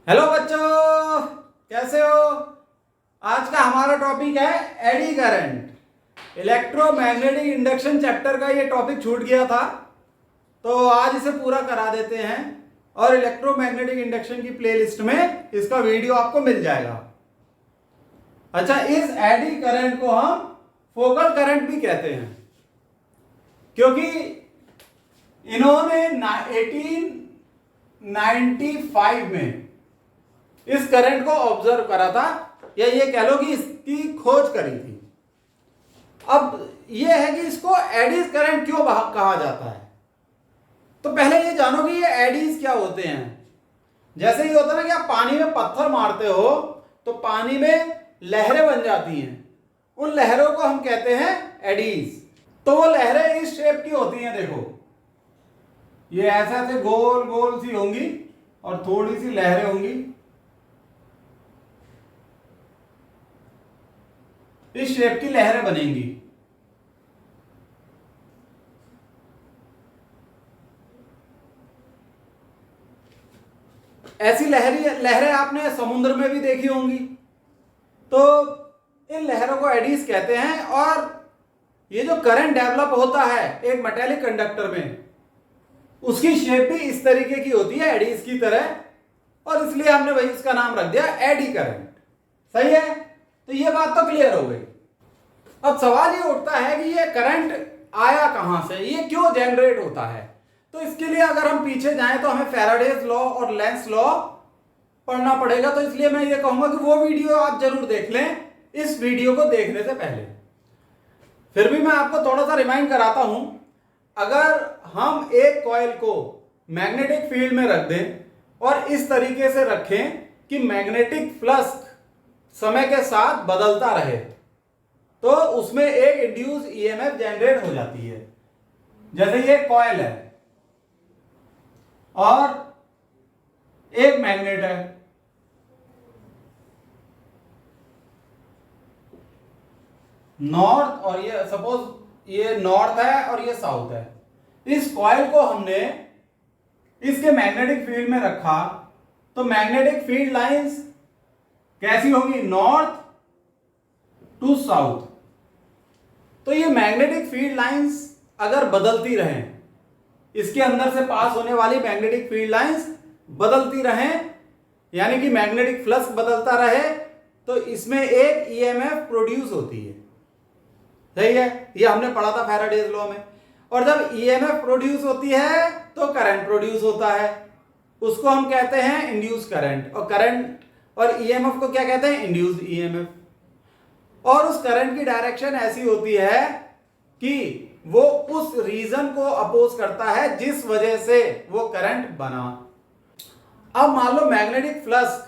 Hello बच्चों, कैसे हो। आज का हमारा टॉपिक है eddy current. Electromagnetic induction chapter का ये टॉपिक छूट गया था, तो आज इसे पूरा करा देते हैं और इलेक्ट्रोमैग्नेटिक इंडक्शन की प्लेलिस्ट में इसका वीडियो आपको मिल जाएगा। अच्छा, इस एडी करंट को हम फोकल करंट भी कहते हैं, क्योंकि इन्होंने 1895 में इस करंट को ऑब्जर्व करा था, या ये कह लो कि इसकी खोज करी थी। अब ये है कि इसको एडीज करंट क्यों कहा जाता है। तो पहले ये जानो कि ये एडीज क्या होते हैं। जैसे ये होता है ना कि आप पानी में पत्थर मारते हो तो पानी में लहरें बन जाती हैं, उन लहरों को हम कहते हैं एडीज। तो वो लहरें इस शेप की होती हैं, देखो ये ऐसे ऐसे गोल गोल सी होंगी और थोड़ी सी लहरें होंगी, इस शेप की लहरें बनेंगी। ऐसी लहरें आपने समुद्र में भी देखी होंगी। तो इन लहरों को एडीज कहते हैं। और ये जो करंट डेवलप होता है एक मेटेलिक कंडक्टर में, उसकी शेप भी इस तरीके की होती है, एडीज की तरह, और इसलिए हमने वही इसका नाम रख दिया एडी करंट। सही है, तो ये बात तो क्लियर हो गई। अब सवाल ये उठता है कि ये करंट आया कहां से, ये क्यों जनरेट होता है। तो इसके लिए अगर हम पीछे जाएं तो हमें फैराडेज लॉ और लेंस लॉ पढ़ना पड़ेगा। तो इसलिए मैं ये कहूंगा कि वो वीडियो आप जरूर देख लें इस वीडियो को देखने से पहले। फिर भी मैं आपको थोड़ा सा रिमाइंड कराता हूं। अगर हम एक कॉइल को मैग्नेटिक फील्ड में रख दें और इस तरीके से रखें कि मैग्नेटिक फ्लक्स समय के साथ बदलता रहे, तो उसमें एक इंड्यूस ईएमएफ जनरेट हो जाती है। जैसे ये कॉइल है और एक मैग्नेट है, नॉर्थ, और ये सपोज ये नॉर्थ है और ये साउथ है। इस कॉइल को हमने इसके मैग्नेटिक फील्ड में रखा, तो मैग्नेटिक फील्ड लाइंस कैसी होंगी, नॉर्थ टू साउथ। तो ये मैग्नेटिक फील्ड लाइंस अगर बदलती रहें, इसके अंदर से पास होने वाली मैग्नेटिक फील्ड लाइंस बदलती रहें, यानी कि मैग्नेटिक फ्लक्स बदलता रहे, तो इसमें एक ईएमएफ प्रोड्यूस होती है। सही है, ये हमने पढ़ा था फैराडेज लॉ में। और जब ईएमएफ प्रोड्यूस होती है तो करंट प्रोड्यूस होता है, उसको हम कहते हैं इंड्यूस करंट। और करंट और ईएमएफ को क्या कहते हैं, इंड्यूस्ड ईएमएफ। और उस करंट की डायरेक्शन ऐसी होती है कि वो उस रीजन को अपोज करता है जिस वजह से वो करंट बना। अब मान लो मैग्नेटिक फ्लक्स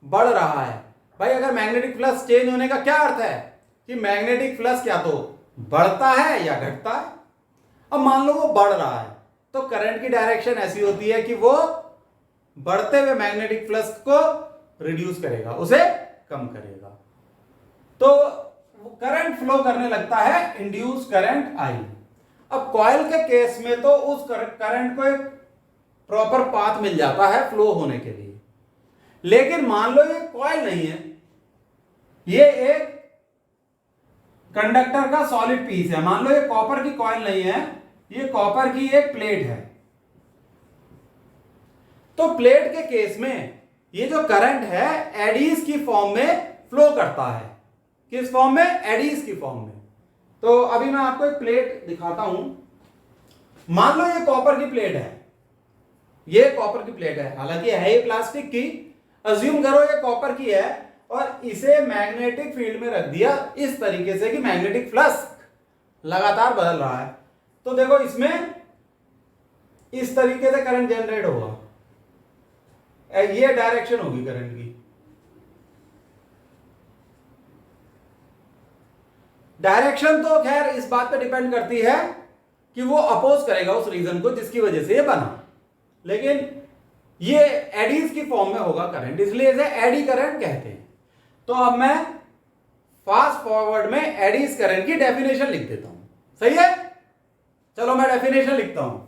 बढ़ रहा है। भाई अगर मैग्नेटिक फ्लक्स चेंज होने का क्या अर्थ है कि मैग्नेटिक फ्लक्स या तो बढ़ता है या घटता है। अब मान लो वो बढ़ रहा है, तो करंट की डायरेक्शन ऐसी होती है कि वो बढ़ते हुए मैग्नेटिक फ्लक्स को रिड्यूस करेगा, उसे कम करेगा, तो करंट फ्लो करने लगता है, इंड्यूस करंट आई। अब कॉइल के केस में तो उस करंट को एक प्रॉपर पाथ मिल जाता है फ्लो होने के लिए। लेकिन मान लो ये कॉइल नहीं है, ये एक कंडक्टर का सॉलिड पीस है। मान लो ये कॉपर की कॉइल नहीं है, ये कॉपर की एक प्लेट है। तो प्लेट के केस में ये जो करंट है एडीज की फॉर्म में फ्लो करता है। किस फॉर्म में, एडीज की फॉर्म में। तो अभी मैं आपको एक प्लेट दिखाता हूं। मान लो ये कॉपर की प्लेट है, ये कॉपर की प्लेट है, हालांकि है ये प्लास्टिक की। अज्यूम करो ये कॉपर की है और इसे मैग्नेटिक फील्ड में रख दिया इस तरीके से कि मैग्नेटिक फ्लक्स लगातार बदल रहा है। तो देखो इसमें इस तरीके से करंट जनरेट होगा, ये डायरेक्शन होगी करंट की। डायरेक्शन तो खैर इस बात पे डिपेंड करती है कि वो अपोज करेगा उस रीजन को जिसकी वजह से ये बना, लेकिन ये एडीज की फॉर्म में होगा करंट, इसलिए इसे एडी करंट कहते हैं। तो अब मैं फास्ट फॉरवर्ड में एडीज करंट की डेफिनेशन लिख देता हूं। सही है, चलो मैं डेफिनेशन लिखता हूं।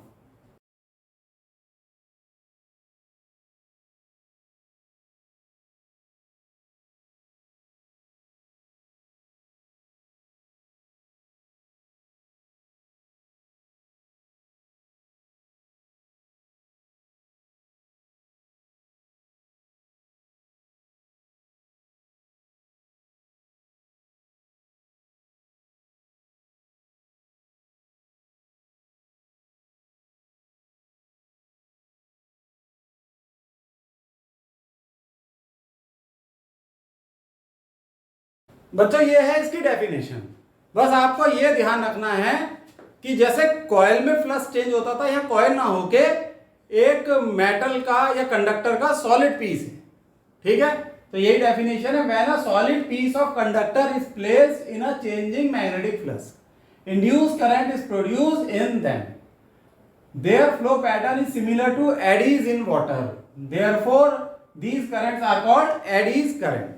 बच्चों ये है इसकी डेफिनेशन। बस आपको ये ध्यान रखना है कि जैसे कॉइल में फ्लक्स चेंज होता था, यहाँ कॉइल ना होके एक मेटल का या कंडक्टर का सॉलिड पीस है, ठीक है। तो यही डेफिनेशन है, when a solid piece of conductor is placed in a changing magnetic flux, induced current is produced in them, their flow pattern is similar to eddies in water, therefore these currents are called eddies current,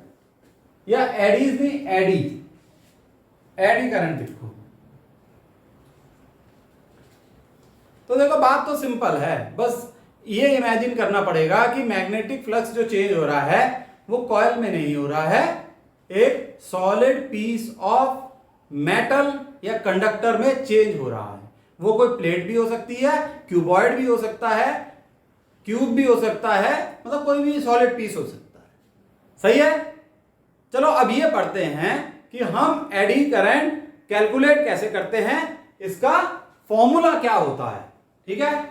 या eddies नहीं eddy current लिखो। तो देखो बात तो simple है, बस ये इमेजिन करना पड़ेगा कि मैग्नेटिक फ्लक्स जो चेंज हो रहा है वो कॉइल में नहीं हो रहा है, एक सॉलिड पीस ऑफ मेटल या कंडक्टर में चेंज हो रहा है। वो कोई प्लेट भी हो सकती है, क्यूबॉइड भी हो सकता है, क्यूब भी हो सकता है, मतलब कोई भी सॉलिड पीस हो सकता है, सही है। चलो अब ये पढ़ते हैं कि हम एडी करंट कैलकुलेट कैसे करते हैं, इसका फॉर्मूला क्या होता है, ठीक है।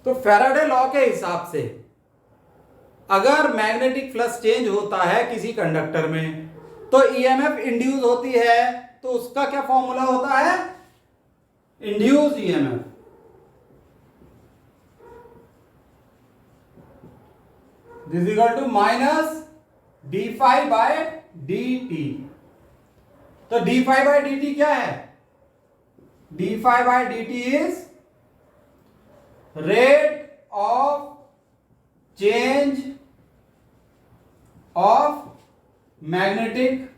तो फैराडे लॉ के हिसाब से अगर मैग्नेटिक फ्लक्स चेंज होता है किसी कंडक्टर में तो ईएमएफ इंड्यूस होती है, तो उसका क्या फॉर्मूला होता है, induce EMF this is equal to minus d phi by d t. तो d phi by d t क्या है, d phi by d t is rate of change of magnetic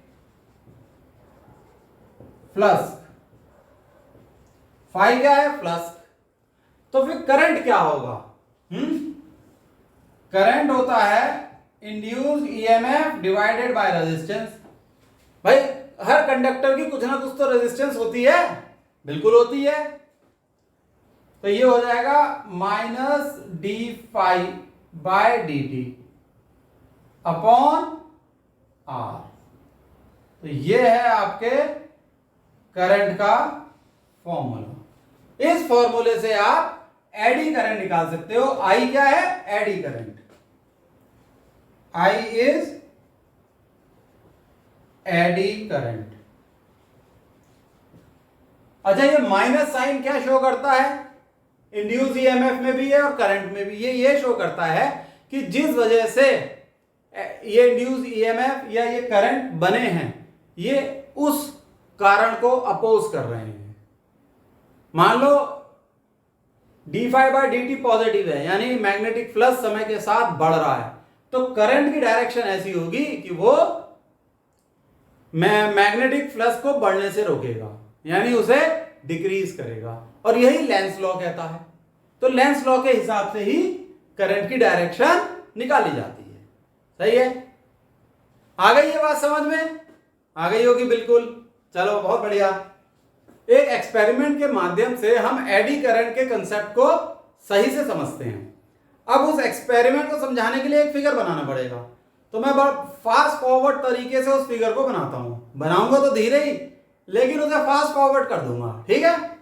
flux, phi क्या है, flux. तो फिर current क्या होगा, current होता है induced EMF divided by resistance. भाई हर कंडक्टर की कुछ ना कुछ तो रेजिस्टेंस होती है, बिल्कुल होती है। तो ये हो जाएगा minus d phi by d t upon r. तो ये है आपके करंट का फॉर्मूला। इस फॉर्मूले से आप एडी करंट निकाल सकते हो। आई क्या है, eddy current, I is eddy current. अच्छा ये माइनस साइन क्या शो करता है, इंड्यूस ईएमएफ में भी है और करंट में भी ये शो करता है कि जिस वजह से ये इंड्यूस ईएमएफ या ये करंट बने हैं ये उस कारण को अपोज कर रहे हैं। मान लो d phi by d t positive है, यानी मैग्नेटिक फ्लक्स समय के साथ बढ़ रहा है, तो करंट की डायरेक्शन ऐसी होगी कि वो मैग्नेटिक फ्लक्स को बढ़ने से रोकेगा, यानी उसे डिक्रीज करेगा, और यही लेंस लॉ कहता है। तो लेंस लॉ के हिसाब से ही करंट की डायरेक्शन निकाली जाती है, सही है। आ गई ये बात समझ में, आ गई होगी बिल्कुल। चलो बहुत बढ़िया। एक एक्सपेरिमेंट के माध्यम से हम एडी करंट के कंसेप्ट को सही से समझते हैं। अब उस एक्सपेरिमेंट को समझाने के लिए एक फिगर बनाना पड़ेगा, तो मैं बड़ा फास्ट फॉरवर्ड तरीके से उस फिगर को बनाता हूं। बनाऊंगा तो धीरे ही, लेकिन उसे फास्ट फॉरवर्ड कर दूंगा, ठीक है।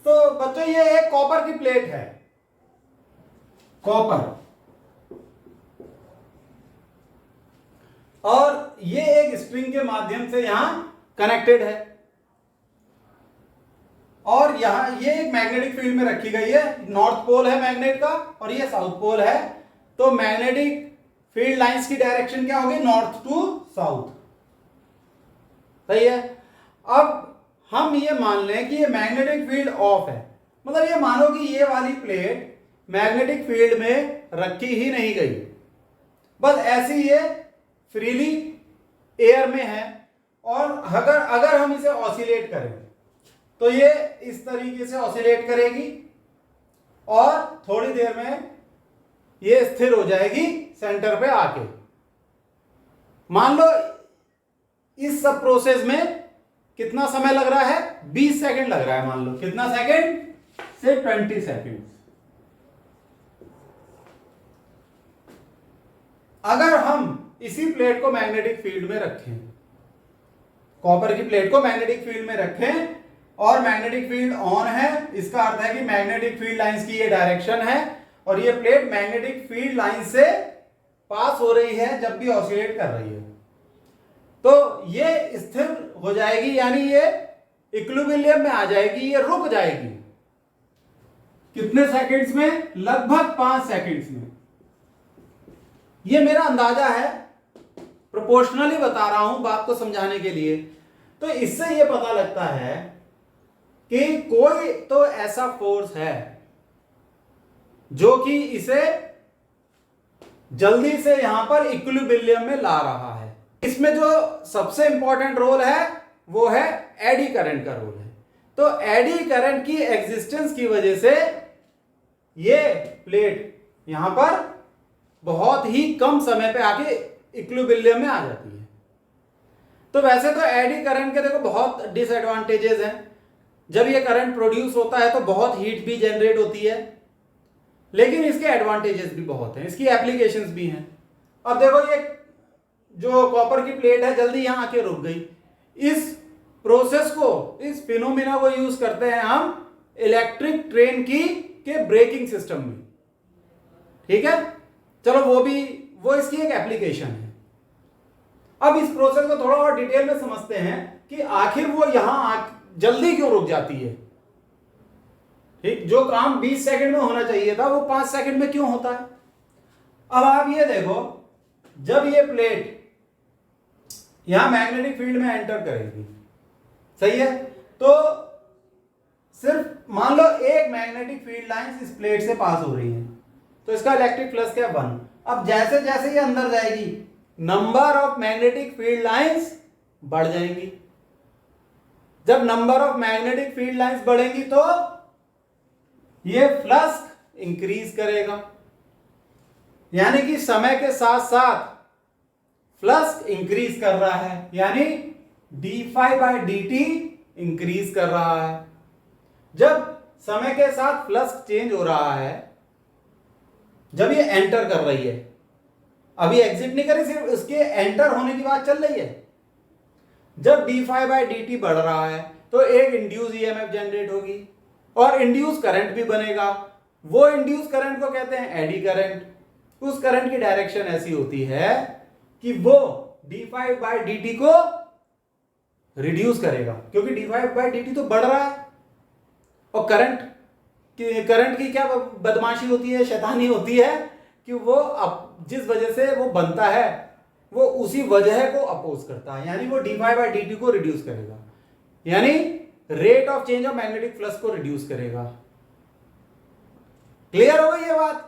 तो बच्चों ये एक कॉपर की प्लेट है, कॉपर, और ये एक स्प्रिंग के माध्यम से यहां कनेक्टेड है, और यहां ये एक मैग्नेटिक फील्ड में रखी गई है। नॉर्थ पोल है मैग्नेट का और ये साउथ पोल है, तो मैग्नेटिक फील्ड लाइंस की डायरेक्शन क्या होगी, नॉर्थ टू साउथ, सही है। अब हम ये मान लें कि ये मैग्नेटिक फील्ड ऑफ है, मतलब ये मानो कि ये वाली प्लेट मैग्नेटिक फील्ड में रखी ही नहीं गई, बस ऐसी ये फ्रीली एयर में है। और अगर हम इसे ऑसिलेट करें तो ये इस तरीके से ऑसिलेट करेगी और थोड़ी देर में ये स्थिर हो जाएगी सेंटर पे आके। मान लो इस सब प्रोसेस में कितना समय लग रहा है? 20 सेकंड लग रहा है, मान लो। कितना सेकंड? से 20 सेकंड। अगर हम इसी प्लेट को मैग्नेटिक फील्ड में रखें, कॉपर की प्लेट को मैग्नेटिक फील्ड में रखें और मैग्नेटिक फील्ड ऑन है, इसका अर्थ है कि मैग्नेटिक फील्ड लाइंस की ये डायरेक्शन है और ये प्लेट मैग्नेटिक फील्ड लाइन से पास हो रही है जब भी ऑसिलेट कर रही है, तो ये स्थिर हो जाएगी, यानी ये इक्विलिब्रियम में आ जाएगी, ये रुक जाएगी। कितने सेकंड्स में? लगभग 5 सेकंड्स में। ये मेरा अंदाजा है, प्रोपोर्शनली बता रहा हूं बात को समझाने के लिए। तो इससे ये पता लगता है कि कोई तो ऐसा फोर्स है जो कि इसे जल्दी से यहां पर इक्विलिब्रियम में ला रहा है। इसमें जो सबसे इंपॉर्टेंट रोल है वो है एडी करंट का रोल है। तो एडी करंट की एग्जिस्टेंस की वजह से ये प्लेट यहां पर बहुत ही कम समय पे आके इक्विलिब्रियम में आ जाती है। तो वैसे तो एडी करंट के देखो बहुत डिसएडवांटेजेस हैं। जब ये करंट प्रोड्यूस होता है तो बहुत हीट भी जनरेट होती है, लेकिन इसके एडवांटेजेस भी बहुत हैं, इसकी एप्लीकेशंस भी हैं। अब देखो ये जो कॉपर की प्लेट है जल्दी यहां आके रुक गई। इस प्रोसेस को, इस फिनोमिना को यूज करते हैं हम इलेक्ट्रिक ट्रेन के ब्रेकिंग सिस्टम में। ठीक है, चलो वो इसकी एक एप्लीकेशन है। अब इस प्रोसेस को थोड़ा और डिटेल में समझते हैं कि आखिर वो यहां जल्दी क्यों रुक जाती है। ठीक, जो काम 20 सेकंड में होना चाहिए था वो 5 सेकंड में क्यों होता है। अब आप ये देखो, जब ये प्लेट यहां मैग्नेटिक फील्ड में एंटर करेगी, सही है, तो सिर्फ मान लो एक मैग्नेटिक फील्ड लाइन इस प्लेट से पास हो रही है, तो इसका इलेक्ट्रिक फ्लक्स क्या? 1। अब जैसे जैसे ये अंदर जाएगी number of magnetic field lines बढ़ जाएंगी। जब number of magnetic field lines बढ़ेंगी तो ये फ्लक्स इंक्रीज करेगा, यानी कि समय के साथ साथ फ्लक्स इंक्रीज कर रहा है, यानी d∅dt इंक्रीज कर रहा है। जब समय के साथ फ्लक्स चेंज हो रहा है, जब ये एंटर कर रही है, अभी एग्जिट नहीं करी, सिर्फ उसके एंटर होने की बात चल रही है। जब d∅dt बढ़ रहा है तो एक इंड्यूस ईएमएफ जनरेट होगी और इंड्यूस करंट भी बनेगा। वो इंड्यूस करंट को कहते हैं एडी करंट। उस करंट की डायरेक्शन ऐसी होती है कि वो d∅dt को रिड्यूस करेगा, क्योंकि d∅dt तो बढ़ रहा है और करंट की क्या बदमाशी होती है, शैतानी होती है कि वो जिस वजह से वो बनता है वो उसी वजह को अपोज करता है, यानी वो d∅dt को रिड्यूस करेगा, यानी rate of change of magnetic flux को रिड्यूस करेगा। क्लियर हो गई ये बात?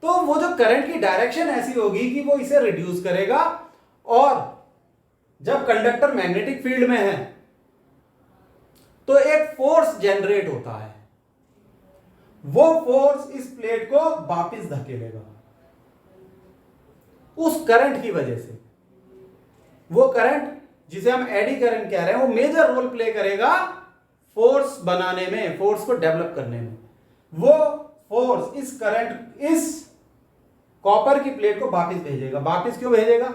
तो वो जो करंट की डायरेक्शन ऐसी होगी कि वो इसे रिड्यूस करेगा, और जब कंडक्टर मैग्नेटिक फील्ड में है तो एक फोर्स जनरेट होता है, वो फोर्स इस प्लेट को वापस धकेलेगा उस करंट की वजह से। वो करंट जिसे हम एडी करंट कह रहे हैं वो मेजर रोल प्ले करेगा फोर्स बनाने में, फोर्स को डेवलप करने में। वो फोर्स इस करंट, इस कॉपर की प्लेट को वापस भेजेगा। वापस क्यों भेजेगा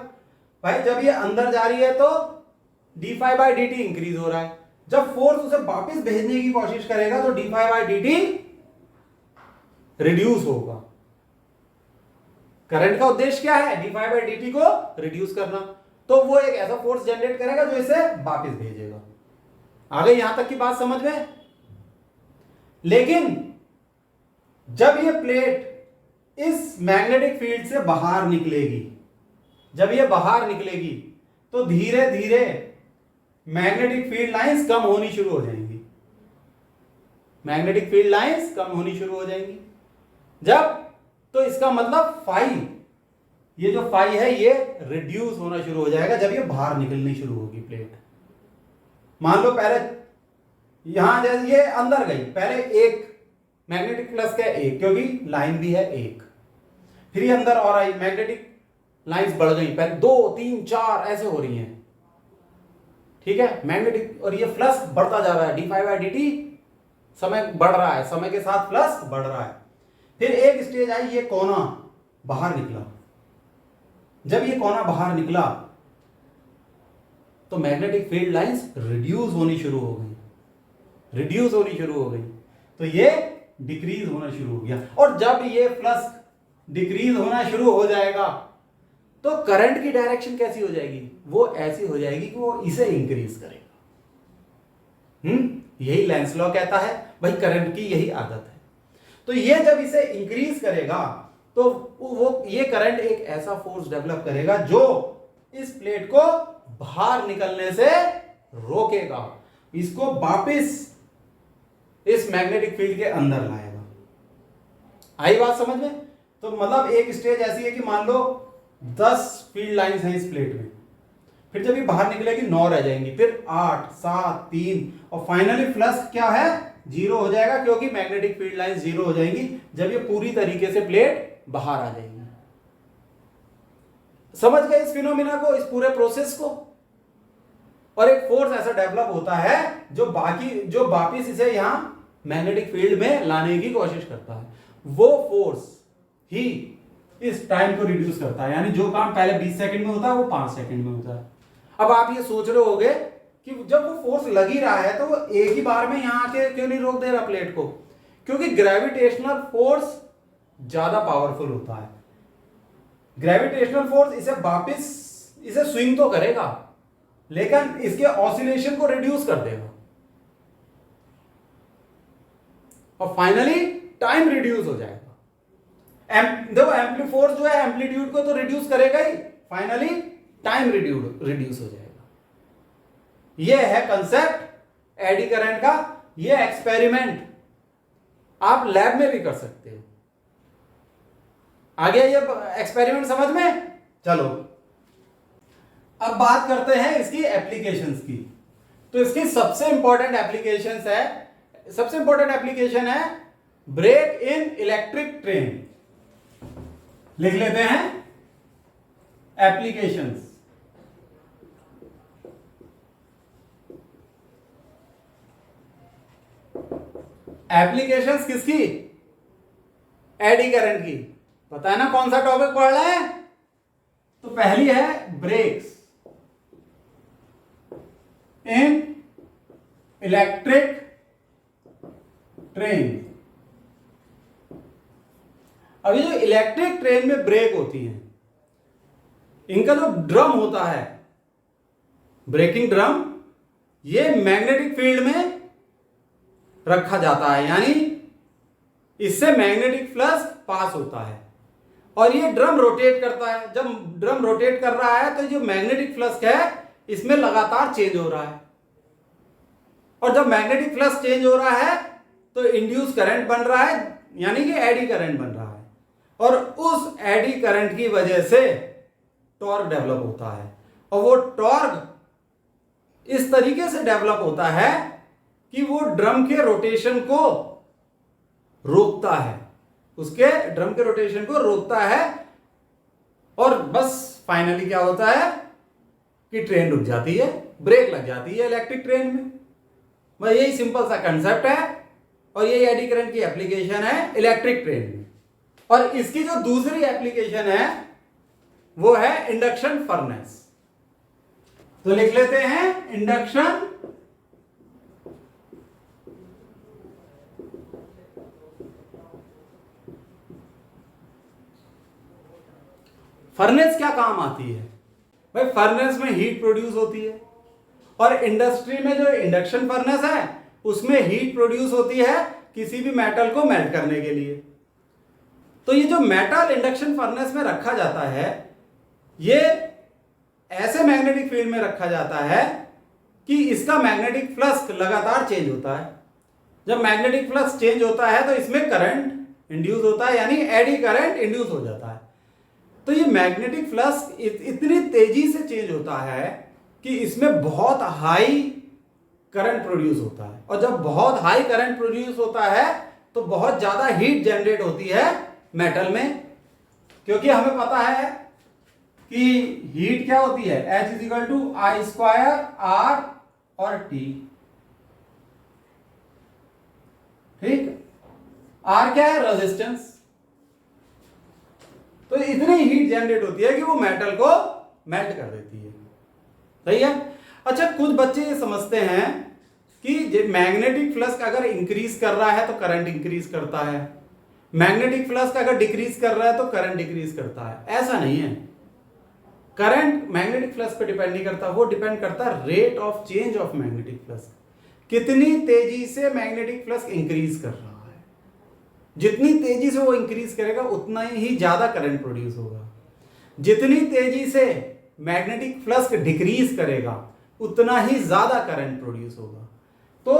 भाई? जब ये अंदर जा रही है तो d∅dt इंक्रीज हो रहा है, जब फोर्स उसे वापस भेजने की कोशिश करेगा तो d∅dt रिड्यूस होगा। करंट का उद्देश्य क्या है? d∅dt को रिड्यूस करना। तो वो एक ऐसा फोर्स जनरेट करेगा जो इसे वापस भेजेगा। आ गई यहां तक की बात समझ में? लेकिन जब ये प्लेट इस मैग्नेटिक फील्ड से बाहर निकलेगी, जब ये बाहर निकलेगी तो धीरे धीरे मैग्नेटिक फील्ड लाइंस कम होनी शुरू हो जाएंगी। मैग्नेटिक फील्ड लाइंस कम होनी शुरू हो जाएंगी जब, तो इसका मतलब फाई, ये जो फाई है ये रिड्यूस होना शुरू हो जाएगा जब ये बाहर निकलनी शुरू होगी प्लेट। मान लो पहले यहां जैसे ये अंदर गई, पहले एक मैग्नेटिक फ्लक्स का एक, क्योंकि लाइन भी है एक, फिर ये अंदर और आई, मैग्नेटिक लाइंस बढ़ गई, पहले 2 3 4 ऐसे हो रही हैं। ठीक है, मैग्नेटिक, और ये फ्लक्स बढ़ता जा रहा है, d∅dt, समय बढ़ रहा है, समय के साथ फ्लक्स बढ़ रहा है। फिर एक स्टेज आई, ये कोना बाहर निकला। जब ये कोना बाहर निकला तो मैग्नेटिक फील्ड लाइंस रिड्यूस होनी शुरू हो गई, तो ये डिक्रीज होना शुरू हो गया। और जब ये फ्लक्स डिक्रीज होना शुरू हो जाएगा तो करंट की डायरेक्शन कैसी हो जाएगी? वो ऐसी हो जाएगी कि वो इसे इंक्रीज करेगा। यही लेंस लॉ कहता है भाई, करंट की यही आदत है। तो ये जब इसे इंक्रीज करेगा तो वो ये करंट एक ऐसा फोर्स डेवलप करेगा जो इस प्लेट को बाहर निकलने से रोकेगा, इसको वापस इस मैग्नेटिक फील्ड के अंदर लाएगा। आई बात समझ में? तो मतलब एक स्टेज ऐसी है कि मान लो 10 फील्ड लाइंस हैं इस प्लेट में, फिर जब ये बाहर निकलेगी 9 रह जाएंगी, फिर 8, 7, 3, और फाइनली फ्लक्स क्या है? 0 हो जाएगा, क्योंकि मैग्नेटिक फील्ड लाइंस 0 हो जाएंगी जब ये पूरी तरीके से प्लेट बाहर आ जाएगी। समझ गए इस फिनोमिना को, इस पूरे प्रोसेस को? और एक फोर्स ऐसा डेवलप होता है जो वापिस इसे यहां मैग्नेटिक फील्ड में लाने की कोशिश करता है। वो फोर्स ही इस टाइम को रिड्यूस करता है, यानी जो काम पहले 20 सेकंड में होता है वो 5 सेकंड में होता है। अब आप ये सोच रहे होगे कि जब वो फोर्स लग ही रहा है तो वो एक ही बार में यहां आके क्यों नहीं रोक दे रहा प्लेट को? क्योंकि ग्रेविटेशनल फोर्स ज्यादा पावरफुल होता है। ग्रेविटेशनल फोर्स इसे स्विंग तो करेगा, लेकिन इसके ऑसिलेशन को रिड्यूस कर देगा, और फाइनली टाइम रिड्यूस हो जाएगा। देखो, एम्पली फोर्स जो है एम्पलीट्यूड को तो रिड्यूस करेगा ही, फाइनली टाइम रिड्यूस हो जाएगा। यह है कंसेप्ट एडी करंट का। यह एक्सपेरिमेंट आप लैब में भी कर सकते हो। आ गया ये एक्सपेरिमेंट समझ में? चलो अब बात करते हैं इसकी एप्लीकेशंस की। तो इसकी सबसे इंपॉर्टेंट एप्लीकेशन है ब्रेक इन इलेक्ट्रिक ट्रेन। लिख लेते हैं एप्लीकेशंस। एप्लीकेशंस किसकी? एडी करंट की। पता है ना कौन सा टॉपिक पढ़ रहे हैं? तो पहली है ब्रेक्स इन इलेक्ट्रिक ट्रेन। अभी जो इलेक्ट्रिक ट्रेन में ब्रेक होती है, इनका जो ड्रम होता है, ब्रेकिंग ड्रम, ये मैग्नेटिक फील्ड में रखा जाता है, यानी इससे मैग्नेटिक फ्लक्स पास होता है और ये ड्रम रोटेट करता है। जब ड्रम रोटेट कर रहा है तो जो मैग्नेटिक फ्लक्स है इसमें लगातार चेंज हो रहा है, और जब मैग्नेटिक फ्लक्स चेंज हो रहा है तो इंड्यूस करंट बन रहा है, यानी कि एडी करंट बन रहा है, और उस एडी करंट की वजह से टॉर्क डेवलप होता है। और वो टॉर्क इस तरीके से डेवलप होता है कि वो ड्रम के रोटेशन को रोकता है, उसके ड्रम के रोटेशन को रोकता है, और बस फाइनली क्या होता है कि ट्रेन रुक जाती है, ब्रेक लग जाती है इलेक्ट्रिक ट्रेन में। बस यही सिंपल सा कंसेप्ट है, और यही एडी करंट की एप्लीकेशन है इलेक्ट्रिक ट्रेन में। और इसकी जो दूसरी एप्लीकेशन है वो है इंडक्शन फर्नेस। तो लिख लेते हैं इंडक्शन फर्नेस। क्या काम आती है भाई? फर्नेस में हीट प्रोड्यूस होती है, और इंडस्ट्री में जो इंडक्शन फर्नेस है उसमें हीट प्रोड्यूस होती है किसी भी मेटल को मेल्ट करने के लिए। तो ये जो मेटल इंडक्शन फर्नेस में रखा जाता है, ये ऐसे मैग्नेटिक फील्ड में रखा जाता है कि इसका मैग्नेटिक फ्लक्स लगातार चेंज होता है। जब मैग्नेटिक फ्लक्स चेंज होता है तो इसमें करंट इंड्यूस होता है, यानी एडी करंट इंड्यूस हो जाता है। तो ये मैग्नेटिक फ्लक्स इतनी तेजी से चेंज होता है कि इसमें बहुत हाई करंट प्रोड्यूस होता है, और जब बहुत हाई करंट प्रोड्यूस होता है तो बहुत ज्यादा हीट जनरेट होती है मेटल में। क्योंकि हमें पता है कि हीट क्या होती है, H is equal to I square R और टी। ठीक, आर क्या है, रेजिस्टेंस। तो इतनी हीट जनरेट होती है कि वो मेटल को मेल्ट कर देती है। सही है। अच्छा, कुछ बच्चे ये समझते हैं कि मैग्नेटिक फ्लक्स अगर इंक्रीज कर रहा है तो करंट इंक्रीज करता है, मैग्नेटिक फ्लक्स अगर डिक्रीज कर रहा है तो करंट डिक्रीज करता है। ऐसा नहीं है। करंट मैग्नेटिक फ्लक्स पे डिपेंड नहीं करता, वो डिपेंड करता है rate of change of magnetic flux, कितनी तेजी से मैग्नेटिक फ्लक्स इंक्रीज कर रहा है। जितनी तेजी से वो इंक्रीज करेगा उतना ही ज्यादा करंट प्रोड्यूस होगा, जितनी तेजी से मैग्नेटिक फ्लक्स डिक्रीज करेगा उतना ही ज्यादा करंट प्रोड्यूस होगा। तो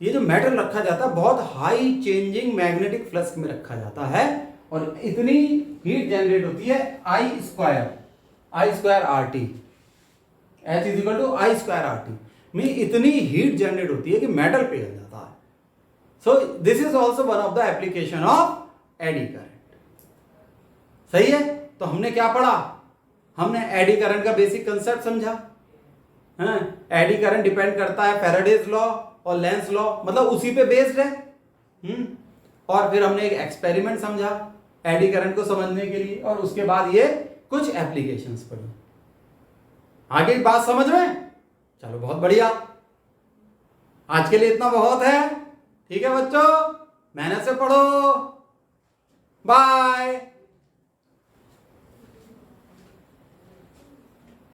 ये जो मेटल रखा जाता है बहुत हाई चेंजिंग मैग्नेटिक फ्लक्स में रखा जाता है और इतनी हीट जनरेट होती है I square R T, H is equal to I square R T में इतनी हीट जनरेट होती है कि मेटल पिघल जाता है। So this is also one of the application of eddy current. सही है। तो हमने क्या पढ़ा, हमने एडी करंट का बेसिक कंसेप्ट समझा। एडी करंट डिपेंड करता है फैराडेज लॉ और लेंस लॉ, मतलब उसी पे बेस्ड है। और फिर हमने एक एक्सपेरिमेंट समझा एडी करंट को समझने के लिए, और उसके बाद ये कुछ एप्लीकेशंस पढ़ी। आगे बात समझ में? चलो बहुत बढ़िया, आज के लिए इतना बहुत है। ठीक है बच्चों, मेहनत से पढ़ो। बाय।